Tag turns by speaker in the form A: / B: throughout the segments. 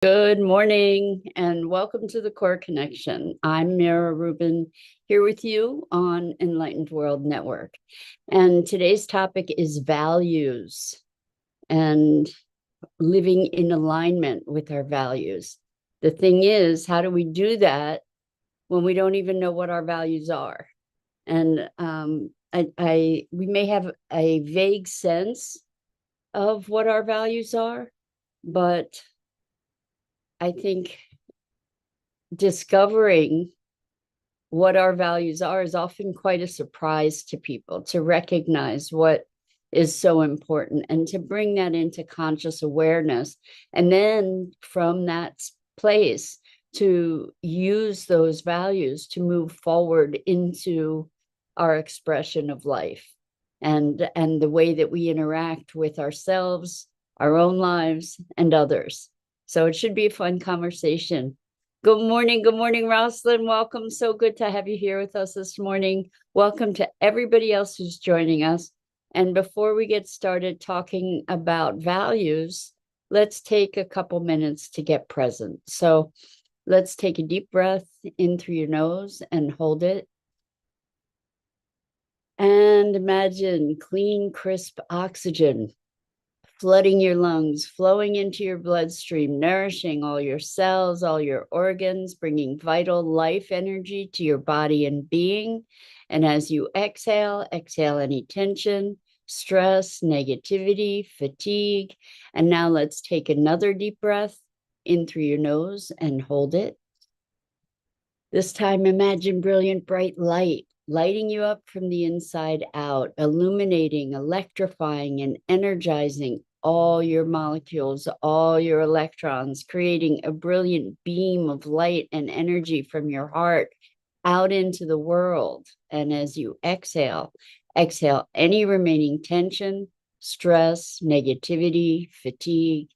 A: Good morning and welcome to the Core Connection. I'm Mira Rubin here with you on Enlightened World Network. And today's topic is values and living in alignment with our values. The thing is, how do we do that when we don't even know what our values are? And we may have a vague sense of what our values are, but I think discovering what our values are is often quite a surprise to people, to recognize what is so important and to bring that into conscious awareness. And then from that place, to use those values to move forward into our expression of life and the way that we interact with ourselves, our own lives, and others. So it should be a fun conversation. Good morning, Rosalind. Welcome. So good to have you here with us this morning. Welcome to everybody else who's joining us. And before we get started talking about values, let's take a couple minutes to get present. So let's take a deep breath in through your nose and hold it. And imagine clean, crisp oxygen flooding your lungs, flowing into your bloodstream, nourishing all your cells, all your organs, bringing vital life energy to your body and being. And as you exhale, exhale any tension, stress, negativity, fatigue. And now let's take another deep breath in through your nose and hold it. This time, imagine brilliant, bright light lighting you up from the inside out, illuminating, electrifying, and energizing all your molecules, all your electrons, creating a brilliant beam of light and energy from your heart out into the world. And as you exhale, exhale any remaining tension, stress, negativity, fatigue.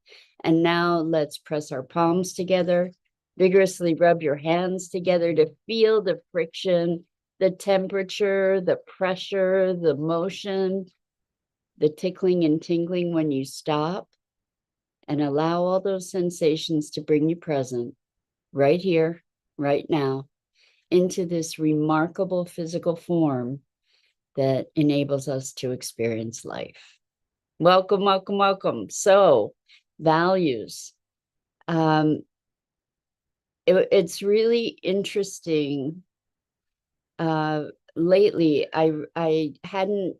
A: And now let's press our palms together. Vigorously rub your hands together to feel the friction, the temperature, the pressure, the motion, the tickling and tingling when you stop, and allow all those sensations to bring you present right here, right now, into this remarkable physical form that enables us to experience life. Welcome, welcome, welcome. So, values. It's really interesting. Lately, I hadn't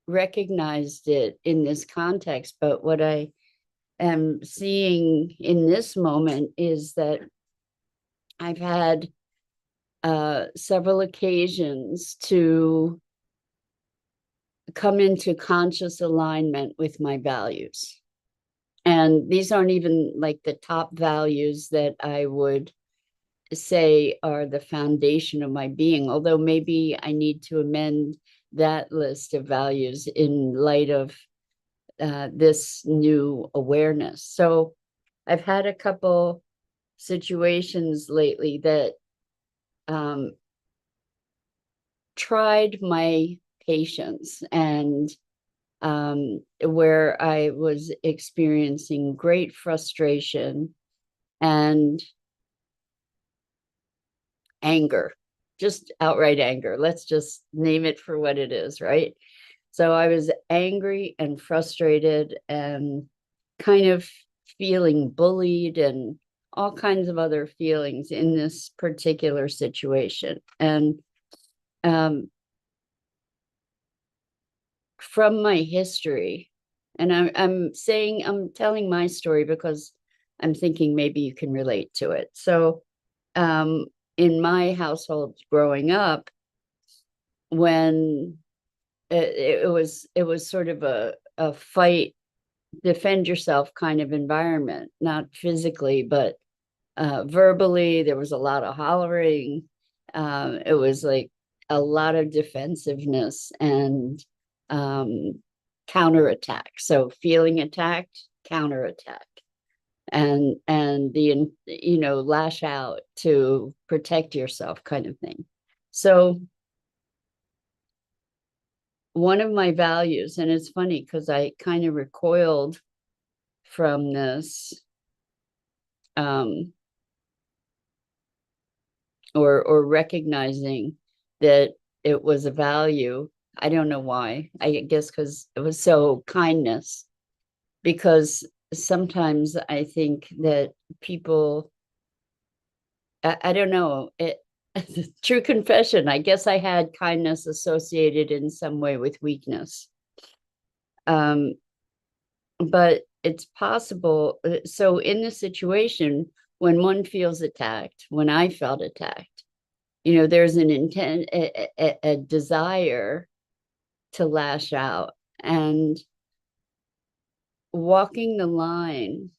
A: recognized it in this context, but what I am seeing in this moment is that I've had several occasions to come into conscious alignment with my values. And these aren't even like the top values that I would say are the foundation of my being, although maybe I need to amend that list of values in light of this new awareness. So I've had a couple situations lately that tried my patience and where I was experiencing great frustration and anger, just outright anger. Let's just name it for what it is, right? So I was angry and frustrated and kind of feeling bullied and all kinds of other feelings in this particular situation. And from my history, and I'm telling my story because I'm thinking maybe you can relate to it. So in my household growing up, when it was sort of a fight, defend yourself kind of environment, not physically, but verbally. There was a lot of hollering. It was like a lot of defensiveness and counterattack. So feeling attacked, counterattack, and the lash out to protect yourself kind of thing. So one of my values, and it's funny because I kind of recoiled from this or recognizing that it was a value. I don't know why. I guess because it was so kindness. Because sometimes I think that people, I don't know, true confession, I guess I had kindness associated in some way with weakness. Um, but it's possible. So in the situation, when one feels attacked, when I felt attacked, there's an intent, a desire to lash out, and walking the line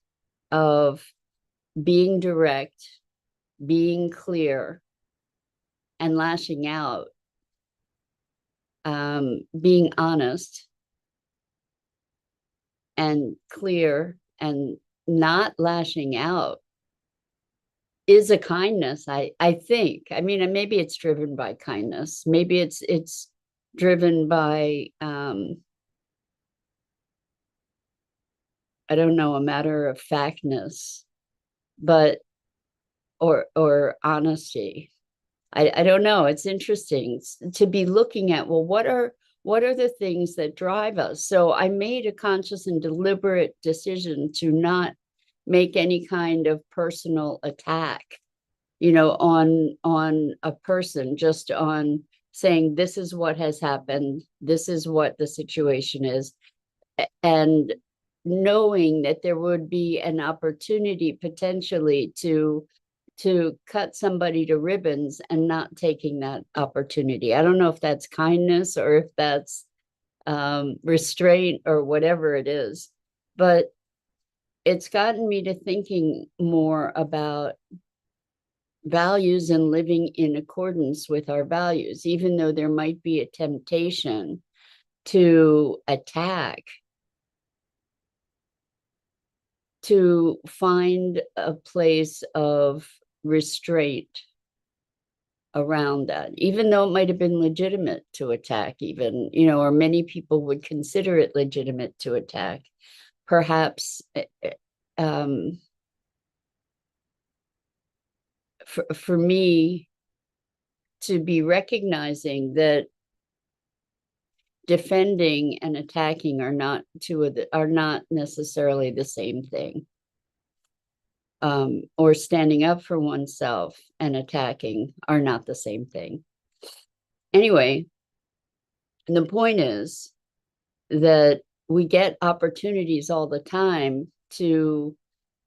A: of being direct, being clear, and lashing out, being honest and clear and not lashing out is a kindness. I think. I mean, maybe it's driven by kindness. Maybe it's driven by I don't know, a matter of factness, but or honesty. I don't know. It's interesting to be looking at, well, what are the things that drive us? So I made a conscious and deliberate decision to not make any kind of personal attack, on a person, just on saying this is what has happened, this is what the situation is, and knowing that there would be an opportunity potentially to cut somebody to ribbons and not taking that opportunity. I don't know if that's kindness or if that's restraint or whatever it is, but it's gotten me to thinking more about values and living in accordance with our values, even though there might be a temptation to attack, to find a place of restraint around that, even though it might have been legitimate to attack, even, or many people would consider it legitimate to attack. Perhaps for me to be recognizing that defending and attacking are not necessarily the same thing. Or standing up for oneself and attacking are not the same thing. Anyway, the point is that we get opportunities all the time to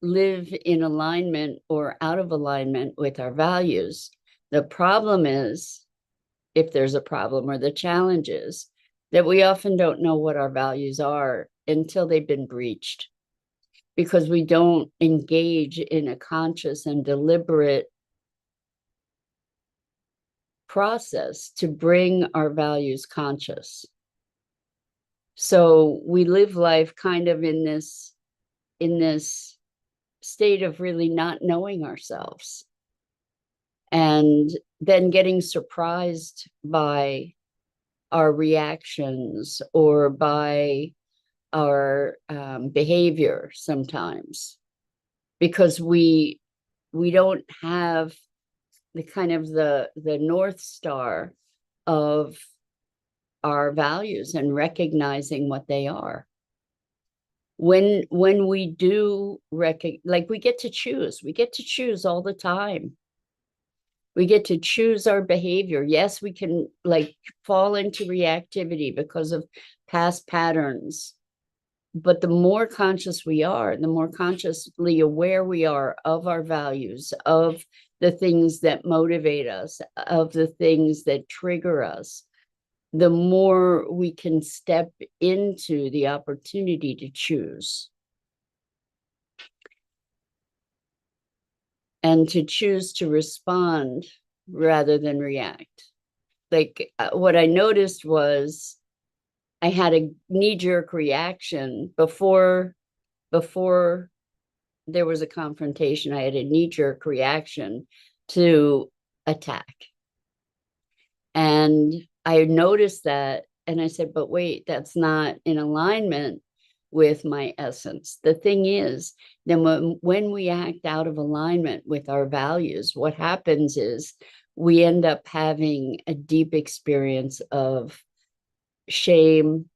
A: live in alignment or out of alignment with our values. The problem is, if there's a problem, or the challenge is that we often don't know what our values are until they've been breached, because we don't engage in a conscious and deliberate process to bring our values conscious. So we live life kind of in this state of really not knowing ourselves, and then getting surprised by our reactions or by our behavior sometimes, because we don't have the kind of the North Star of our values and recognizing what they are. When we do like we get to choose all the time. We get to choose our behavior. Yes, we can like fall into reactivity because of past patterns, but the more conscious we are, the more consciously aware we are of our values, of the things that motivate us, of the things that trigger us, the more we can step into the opportunity to choose. And to choose to respond rather than react. Like what I noticed was I had a knee-jerk reaction before there was a confrontation. I had a knee-jerk reaction to attack. And I noticed that, and I said, but wait, that's not in alignment with my essence. The thing is, then when we act out of alignment with our values, what happens is we end up having a deep experience of shame,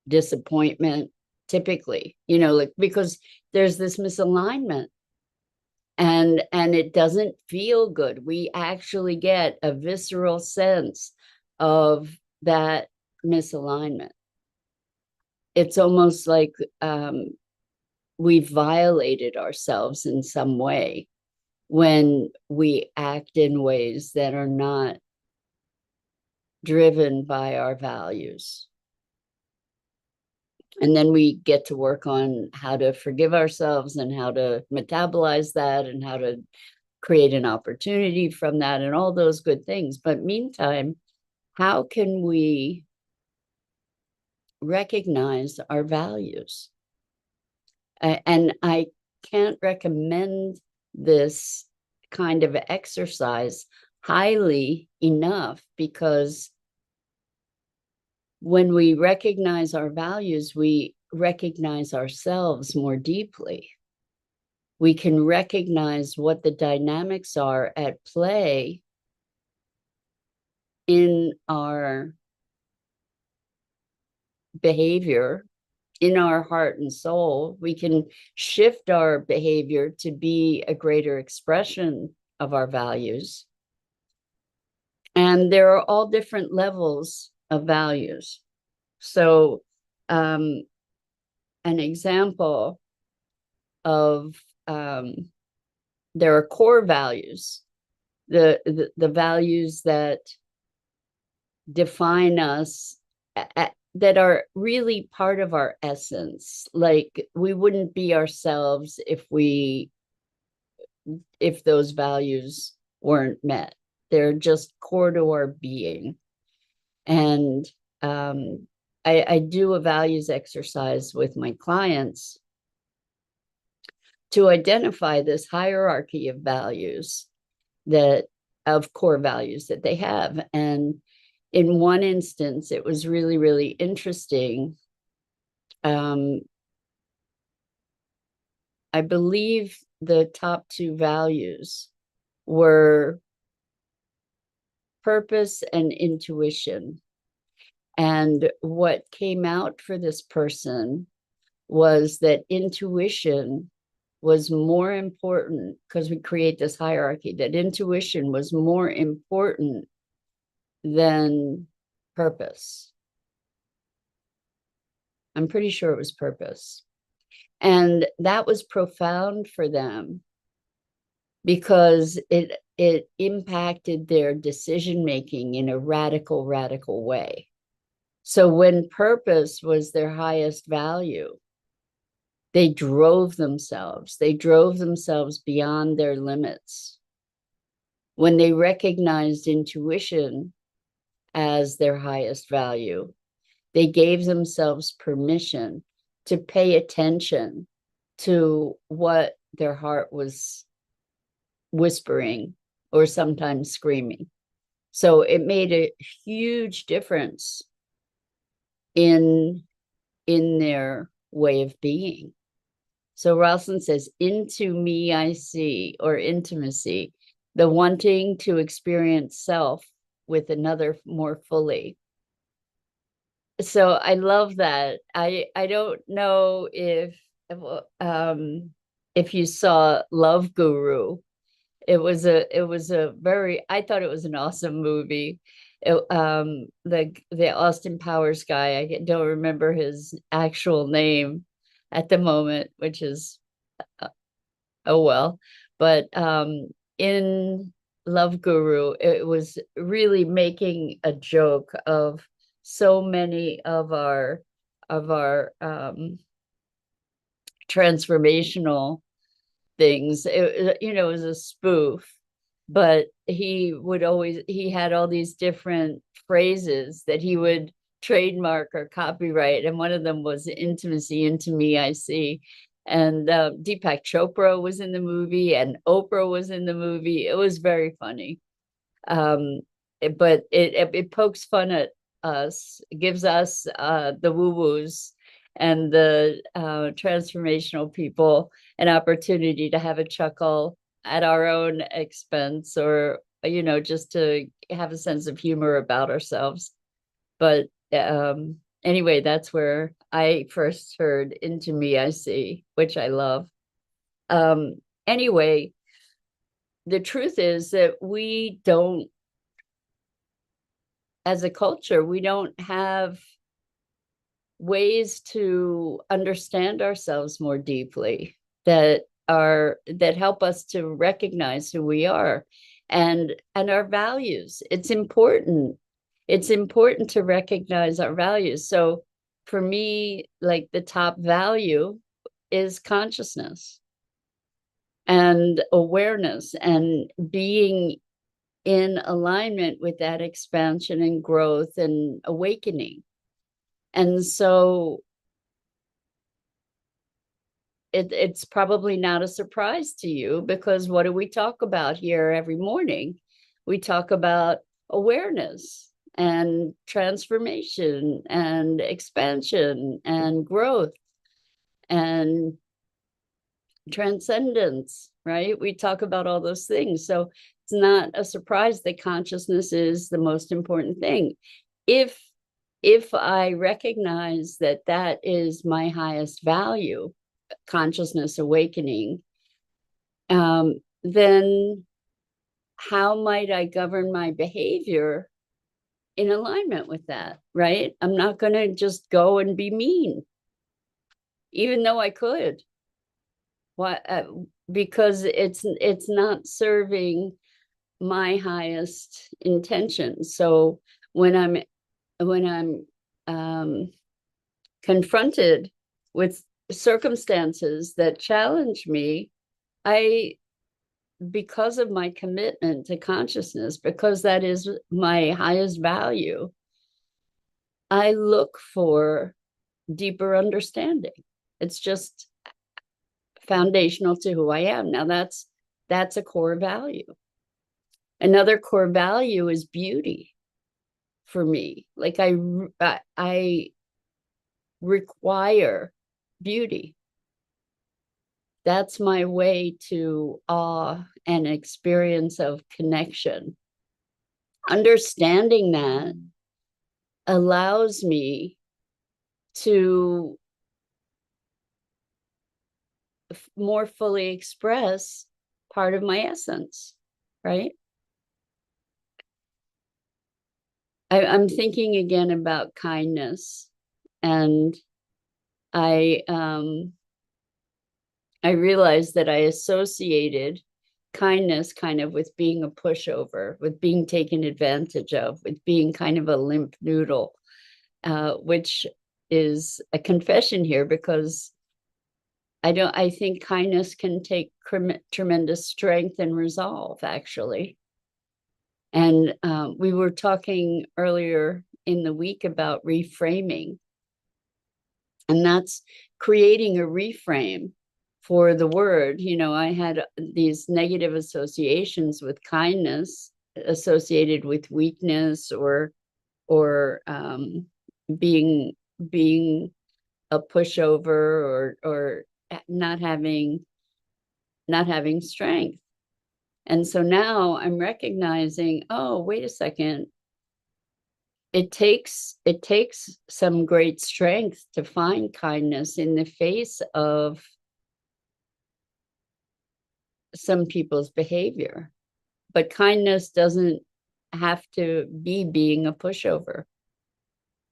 A: disappointment, typically, like, because there's this misalignment, and it doesn't feel good. We actually get a visceral sense of that misalignment. It's almost like we've violated ourselves in some way when we act in ways that are not driven by our values. And then we get to work on how to forgive ourselves and how to metabolize that and how to create an opportunity from that and all those good things. But meantime, how can we recognize our values? And I can't recommend this kind of exercise highly enough, because when we recognize our values, we recognize ourselves more deeply. We can recognize what the dynamics are at play in our behavior, in our heart and soul. We can shift our behavior to be a greater expression of our values. And there are all different levels of values. So an example of there are core values, the values that define us, that are really part of our essence. Like, we wouldn't be ourselves if those values weren't met. They're just core to our being. And I do a values exercise with my clients to identify this hierarchy of values, of core values that they have. And in one instance, it was really, really interesting. I believe the top two values were purpose and intuition. And what came out for this person was that intuition was more important, because we create this hierarchy, that intuition was more important than purpose. I'm pretty sure it was purpose. And that was profound for them, because it impacted their decision-making in a radical way. So when purpose was their highest value, they drove themselves beyond their limits. When they recognized intuition as their highest value, they gave themselves permission to pay attention to what their heart was whispering or sometimes screaming. So it made a huge difference in their way of being. So Ralston says, into me I see, or intimacy, the wanting to experience self with another more fully. So I love that. I don't know if you saw Love Guru. It was a very, I thought it was an awesome movie. The Austin Powers guy, I don't remember his actual name at the moment, which is oh well. But in Love Guru, it was really making a joke of so many of our transformational things. It was a spoof, but he had all these different phrases that he would trademark or copyright, and one of them was intimacy. Into me I see. And Deepak Chopra was in the movie, and Oprah was in the movie. It was very funny. But it pokes fun at us, gives us the woo-woos, and the transformational people an opportunity to have a chuckle at our own expense, or just to have a sense of humor about ourselves. But anyway, that's where I first heard Into Me I See, which I love. Anyway, the truth is that we don't, as a culture, we don't have ways to understand ourselves more deeply that help us to recognize who we are and our values. It's important to recognize our values. So for me, like, the top value is consciousness and awareness and being in alignment with that expansion and growth and awakening. And so it's probably not a surprise to you, because what do we talk about here every morning? We talk about awareness and transformation and expansion and growth and transcendence, right? We talk about all those things. So it's not a surprise that consciousness is the most important thing. If I recognize that that is my highest value, consciousness awakening, then how might I govern my behavior in alignment with that, right? I'm not going to just go and be mean, even though I could. Why? Because it's not serving my highest intention. So when I'm confronted with circumstances that challenge me, because of my commitment to consciousness, because that is my highest value, I look for deeper understanding. It's just foundational to who I am. Now that's a core value. Another core value is beauty for me. Like I require beauty. That's my way to awe and experience of connection. Understanding that allows me to more fully express part of my essence, right? I'm thinking again about kindness, and I realized that I associated kindness kind of with being a pushover, with being taken advantage of, with being kind of a limp noodle, which is a confession here, because I think kindness can take tremendous strength and resolve, actually. And we were talking earlier in the week about reframing, and that's creating a reframe for the word. I had these negative associations with kindness, associated with weakness or being a pushover, or not having strength. And so now I'm recognizing, oh, wait a second, it takes some great strength to find kindness in the face of some people's behavior. But kindness doesn't have to be being a pushover.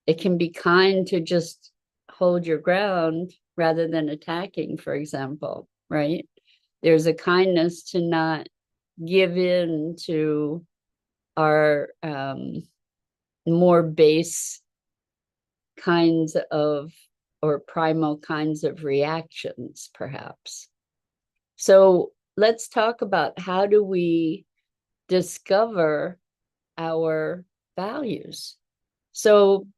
A: It can be kind to just hold your ground rather than attacking, for example, right? There's a kindness to not give in to our more base kinds of, or primal kinds of reactions, perhaps. So let's talk about, how do we discover our values? So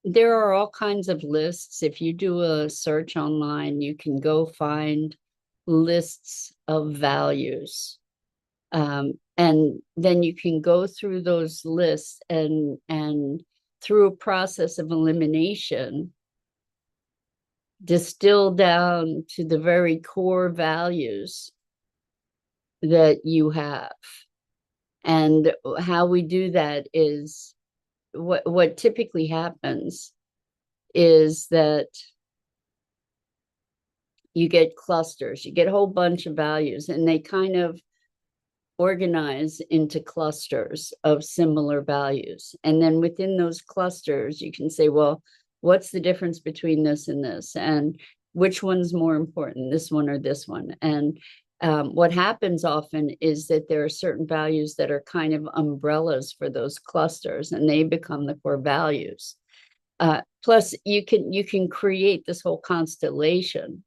A: there are all kinds of lists. If you do a search online, you can go find lists of values. And then you can go through those lists, and through a process of elimination, distill down to the very core values that you have. And how we do that is what typically happens is that you get clusters, you get a whole bunch of values, and they kind of organize into clusters of similar values. And then within those clusters, you can say, well, what's the difference between this and this? And which one's more important, this one or this one? And what happens often is that there are certain values that are kind of umbrellas for those clusters, and they become the core values. Plus, you can create this whole constellation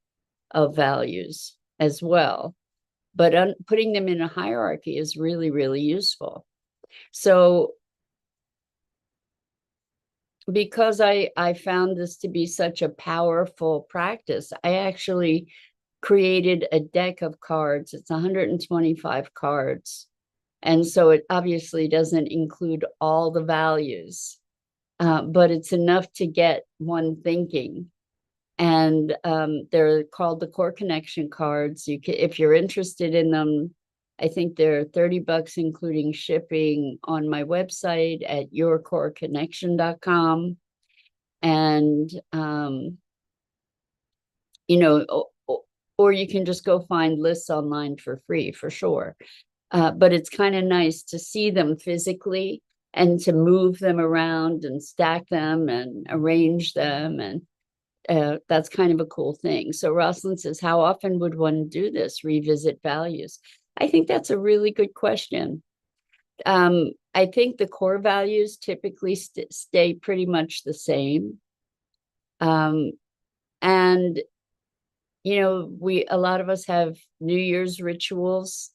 A: of values as well. But putting them in a hierarchy is really, really useful. So because I found this to be such a powerful practice, I actually created a deck of cards. It's 125 cards. And so it obviously doesn't include all the values, but it's enough to get one thinking. And they're called the Core Connection cards. You can, if you're interested in them, I think they're $30 including shipping on my website at yourcoreconnection.com. And you know, or you can just go find lists online for free, for sure. But it's kind of nice to see them physically and to move them around and stack them and arrange them. And that's kind of a cool thing. So Rosalind says, how often would one do this, revisit values? I think that's a really good question. I think the core values typically stay pretty much the same. And, you know, a lot of us have New Year's rituals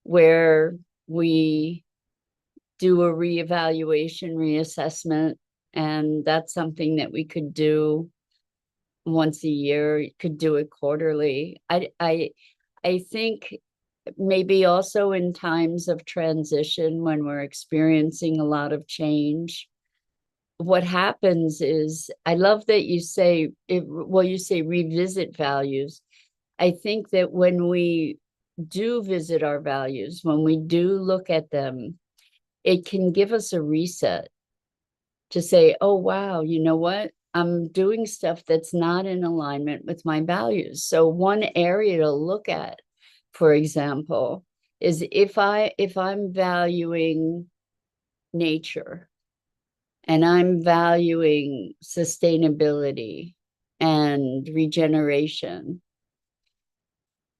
A: where we do a reevaluation, reassessment, and that's something that we could do once a year. You could do it quarterly. I think maybe also in times of transition when we're experiencing a lot of change, what happens is, I love that you say you say revisit values. I think that when we do visit our values, when we do look at them, it can give us a reset to say, oh, wow, you know what? I'm doing stuff that's not in alignment with my values. So one area to look at, for example, is if I'm valuing nature and I'm valuing sustainability and regeneration,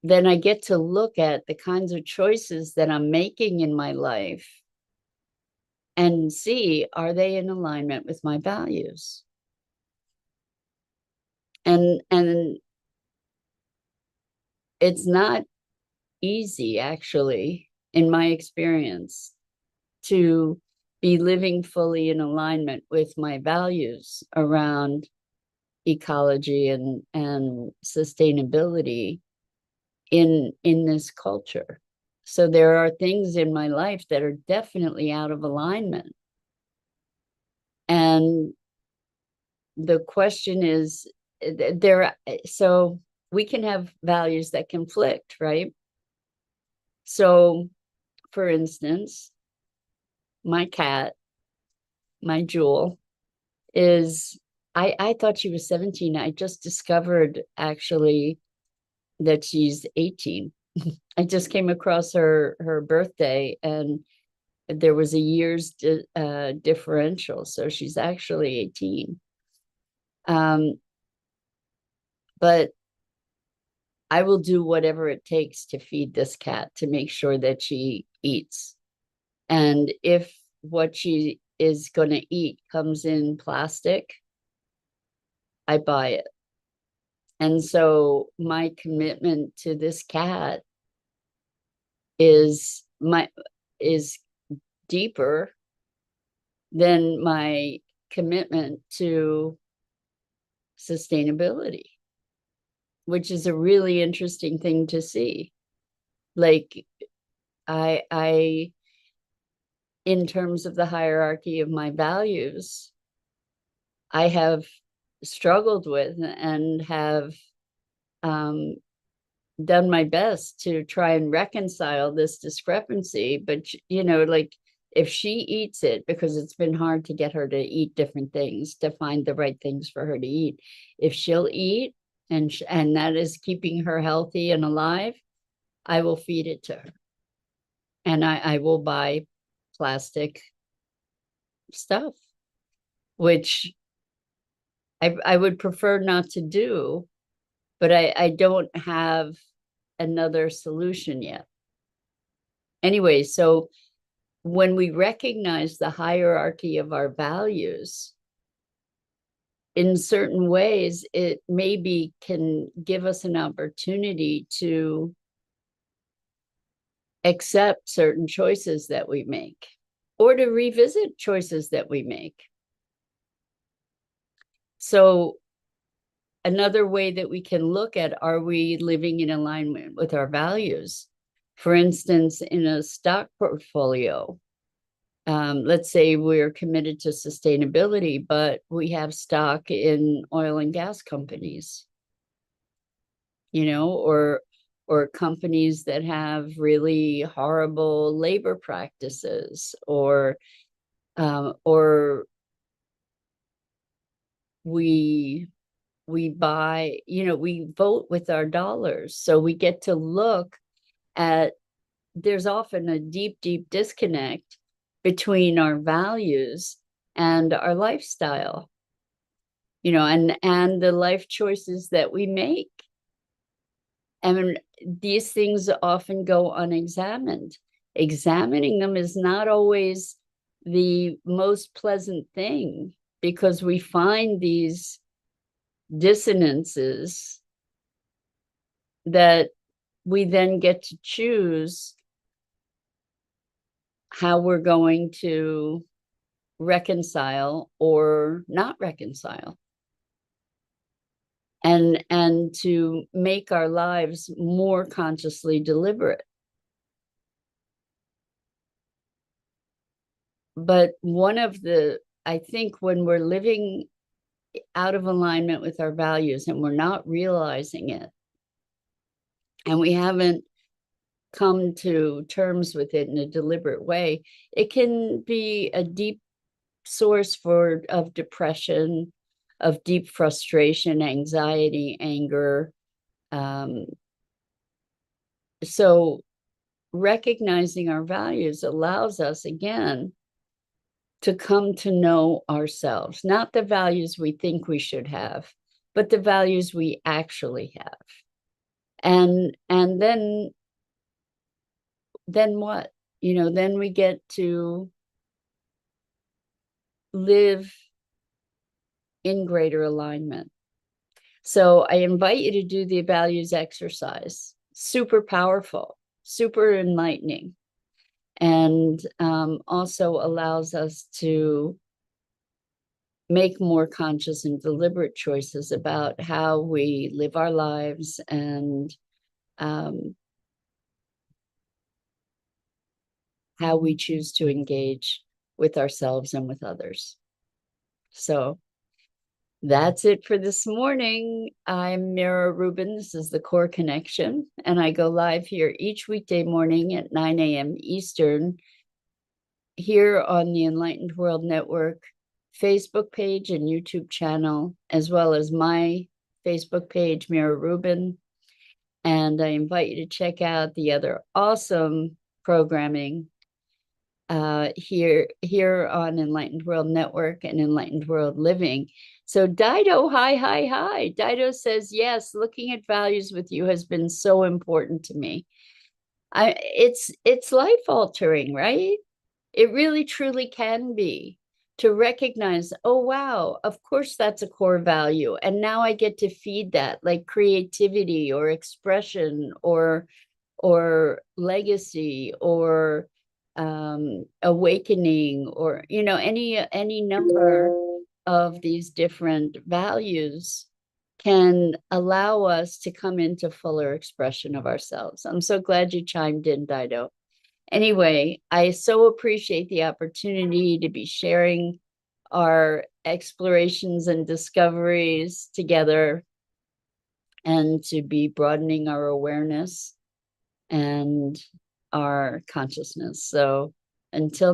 A: then I get to look at the kinds of choices that I'm making in my life and see, are they in alignment with my values? And it's not easy, actually, in my experience, to be living fully in alignment with my values around ecology and sustainability in this culture. So there are things in my life that are definitely out of alignment. And the question is, so we can have values that conflict, right? So, for instance, my cat, my Jewel, I thought she was 17. I just discovered actually that she's 18. I just came across her birthday, and there was a year's differential. So she's actually 18. But I will do whatever it takes to feed this cat, to make sure that she eats. And if what she is going to eat comes in plastic, I buy it. And so my commitment to this cat is deeper than my commitment to sustainability, which is a really interesting thing to see. Like, I in terms of the hierarchy of my values, I have struggled with and have done my best to try and reconcile this discrepancy. But, like, if she eats it, because it's been hard to get her to eat different things, to find the right things for her to eat, if she'll eat and that is keeping her healthy and alive, I will feed it to her. And I will buy plastic stuff, which I would prefer not to do, but I don't have another solution yet. Anyway, so when we recognize the hierarchy of our values, in certain ways, it maybe can give us an opportunity to accept certain choices that we make or to revisit choices that we make. So another way that we can look at, are we living in alignment with our values? For instance, in a stock portfolio, let's say we're committed to sustainability, but we have stock in oil and gas companies, or companies that have really horrible labor practices, or we buy, we vote with our dollars. So we get to look at, there's often a deep, deep disconnect between our values and our lifestyle, and the life choices that we make. And these things often go unexamined. Examining them is not always the most pleasant thing, because we find these dissonances that we then get to choose how we're going to reconcile or not reconcile, and to make our lives more consciously deliberate. But I think when we're living out of alignment with our values and we're not realizing it, and we haven't come to terms with it in a deliberate way, it can be a deep source of depression, of deep frustration, anxiety, anger. So recognizing our values allows us, again, to come to know ourselves, not the values we think we should have, but the values we actually have. And then what? Then we get to live in greater alignment. So I invite you to do the values exercise. Super powerful, super enlightening, and also allows us to make more conscious and deliberate choices about how we live our lives, and how we choose to engage with ourselves and with others. So that's it for this morning. I'm Mira Rubin. This is the Core Connection, and I go live here each weekday morning at 9 a.m. Eastern, here on the Enlightened World Network Facebook page and YouTube channel, as well as my Facebook page, Mira Rubin. And I invite you to check out the other awesome programming here on Enlightened World Network and Enlightened World Living. So Dido, hi. Dido says, yes, looking at values with you has been so important to me. It's life altering, right? It really truly can be, to recognize, oh, wow, of course that's a core value. And now I get to feed that, like creativity or expression or legacy or awakening, or any number of these different values can allow us to come into fuller expression of ourselves. I'm so glad you chimed in, Dido. Anyway, I so appreciate the opportunity to be sharing our explorations and discoveries together, and to be broadening our awareness and our consciousness. So until